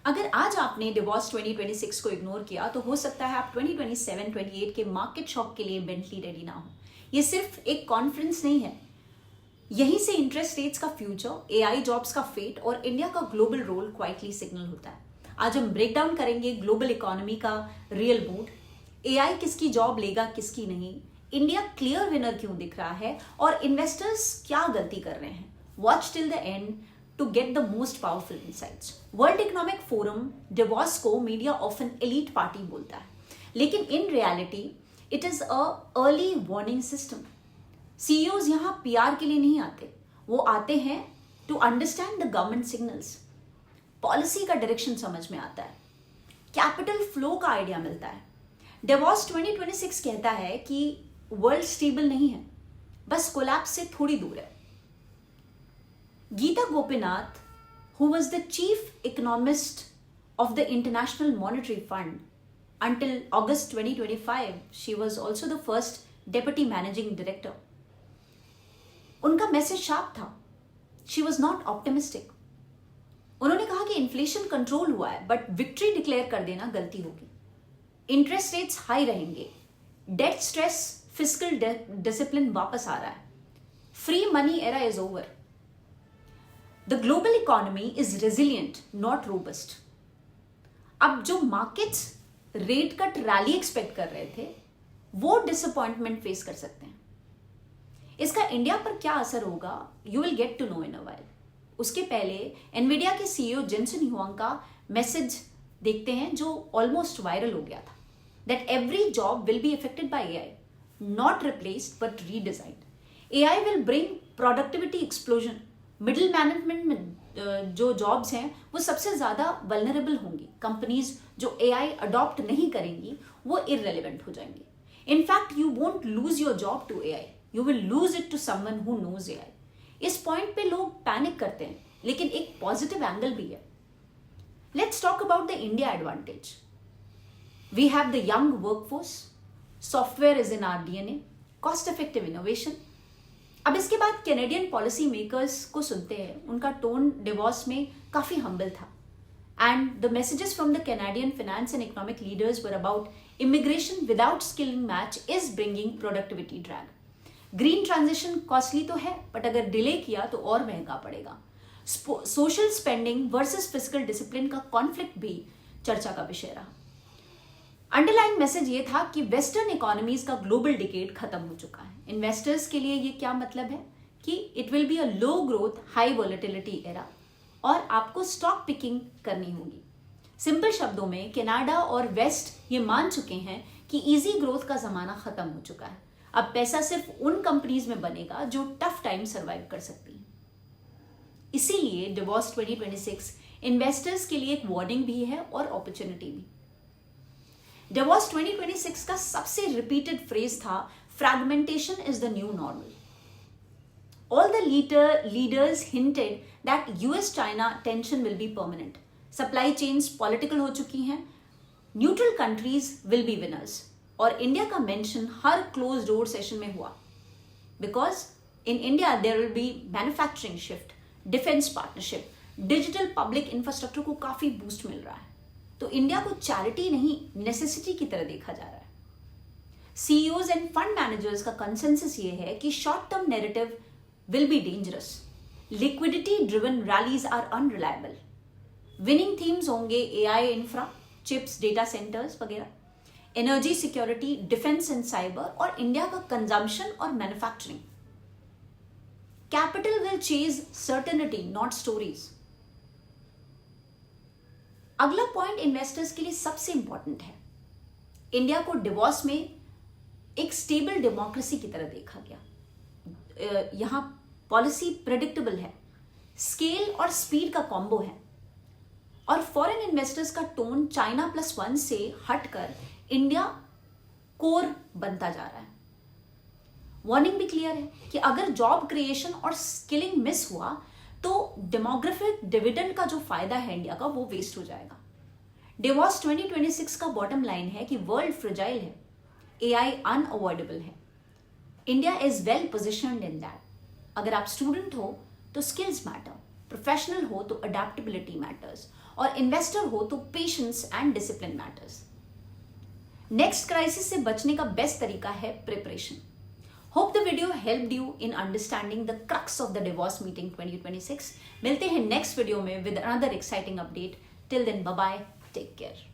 अगर आज आपने डिवोर्स 2026 को इग्नोर किया तो हो सकता है आप 2027-28 के मार्केट शॉक के लिए मेंटली रेडी ना हो। ये सिर्फ एक कॉन्फ्रेंस नहीं है, यहीं से इंटरेस्ट रेट्स का फ्यूचर, एआई जॉब्स का फेट और इंडिया का ग्लोबल रोल क्वाइटली सिग्नल होता है। आज हम ब्रेक डाउन करेंगे ग्लोबल इकोनॉमी का रियल मूड, एआई किसकी जॉब लेगा किसकी नहीं, इंडिया क्लियर विनर क्यों दिख रहा है और इन्वेस्टर्स क्या गलती कर रहे हैं। Watch till the end to get the most powerful insights. World Economic Forum Davos को मीडिया ऑफन एलीट पार्टी बोलता है, लेकिन in reality it is a early warning system. CEOs यहाँ पीआर के लिए नहीं आते, वो आते हैं टू अंडरस्टैंड द गवर्नमेंट सिग्नल्स। पॉलिसी का डायरेक्शन समझ में आता है, कैपिटल फ्लो का आइडिया मिलता है। डिवोर्स 2026 कहता है कि वर्ल्ड स्टेबल नहीं है, बस कोलैप्स से थोड़ी दूर है। Geeta Gopinath, who was the chief economist of the International Monetary Fund until August 2025, she was also the first deputy managing director. उनका मैसेज शार्प था, she was not optimistic. उन्होंने कहा कि इन्फ्लेशन कंट्रोल हुआ है, बट विक्ट्री डिक्लेयर कर देना गलती होगी। इंटरेस्ट रेट्स हाई रहेंगे, डेट स्ट्रेस, फिस्कल डिसिप्लिन वापस आ रहा है, free money era is over. The global economy is resilient, not robust. अब जो markets rate cut rally expect कर रहे थे, वो डिसअपॉइंटमेंट फेस कर सकते हैं। इसका इंडिया पर क्या असर होगा, you will get to know in a while. उसके पहले एनवीडिया के सीईओ जेनसन हुआंग का मैसेज देखते हैं जो ऑलमोस्ट वायरल हो गया था, that every job will be affected by AI, not replaced but redesigned. AI will bring productivity explosion. Middle management में जो जॉब्स हैं वो सबसे ज्यादा वल्नरेबल होंगी। कंपनीज जो एआई अडॉप्ट नहीं करेंगी वो इररेलेवेंट हो जाएंगी। In fact you won't lose your job to AI, you will lose it to someone who knows AI. इस पॉइंट पे लोग पैनिक करते हैं, लेकिन एक पॉजिटिव एंगल भी है। Let's talk about the India advantage. We have the young workforce, software is in our DNA, cost effective innovation. अब इसके बाद कैनेडियन पॉलिसी मेकर्स को सुनते हैं, उनका टोन डिवोर्स में काफी हम्बल था, and the messages from the Canadian finance and economic leaders were about immigration without skilling match is bringing productivity drag. Green transition costly तो है, बट अगर डिले किया तो और महंगा पड़ेगा। Social spending versus fiscal discipline का कॉन्फ्लिक्ट भी चर्चा का विषय रहा। अंडरलाइन मैसेज ये था कि वेस्टर्न इकोनॉमीज का ग्लोबल डिकेड खत्म हो चुका है। इन्वेस्टर्स के लिए ये क्या मतलब है कि it will be a low growth high volatility era, और आपको स्टॉक पिकिंग करनी होगी। सिंपल शब्दों में कनाडा और वेस्ट ये मान चुके हैं कि इजी ग्रोथ का जमाना खत्म हो चुका है। अब पैसा सिर्फ उन कंपनीज में बनेगा जो टफ टाइम सर्वाइव कर सकती हैं। इसीलिए डिवोर्स 2026 इन्वेस्टर्स के लिए एक वार्निंग भी है और अपॉर्चुनिटी भी। डिवोर्स 2026 का सबसे रिपीटेड फ्रेज था, fragmentation is the new normal. All the leaders hinted that US-China tension will be permanent. Supply chains political हो चुकी हैं, neutral countries will be winners. और इंडिया का मेंशन हर क्लोज डोर सेशन में हुआ, because in India there will be manufacturing shift, defence partnership, digital public infrastructure को काफी बूस्ट मिल रहा है। तो इंडिया को चैरिटी नहीं, नेसेसिटी की तरह देखा जा रहा है। सीईओज एंड फंड मैनेजर्स का कंसेंसस ये है कि short term narrative will be dangerous, liquidity driven rallies are unreliable. Winning themes होंगे AI, infra, chips, data centers वगैरह, energy security, defence and cyber, और इंडिया का कंजम्पशन और manufacturing. Capital will chase certainty, not stories. अगला point investors के लिए सबसे important है। इंडिया को डिवोर्स में एक स्टेबल डेमोक्रेसी की तरह देखा गया। यहां पॉलिसी प्रेडिक्टेबल है, स्केल और स्पीड का कॉम्बो है, और फॉरेन इन्वेस्टर्स का टोन चाइना +1 से हटकर इंडिया कोर बनता जा रहा है। वार्निंग भी क्लियर है कि अगर जॉब क्रिएशन और स्किलिंग मिस हुआ तो डेमोग्राफिक डिविडेंड का जो फायदा है इंडिया का वो वेस्ट हो जाएगा। डिवोर्स 2026 का बॉटम लाइन है कि वर्ल्ड फ्रेजाइल है, एआई अनअवॉइडेबल है, India is well positioned in that. अगर आप स्टूडेंट हो तो स्किल्स मैटर, प्रोफेशनल हो तो अडेप्टेबिलिटी मैटर्स, और इन्वेस्टर हो तो patience and discipline matters. Next crisis से बचने का बेस्ट तरीका है preparation. Hope the video helped you in understanding the crux of the Davos meeting 2026। मिलते हैं नेक्स्ट वीडियो में with another exciting update. Till then bye bye, take care.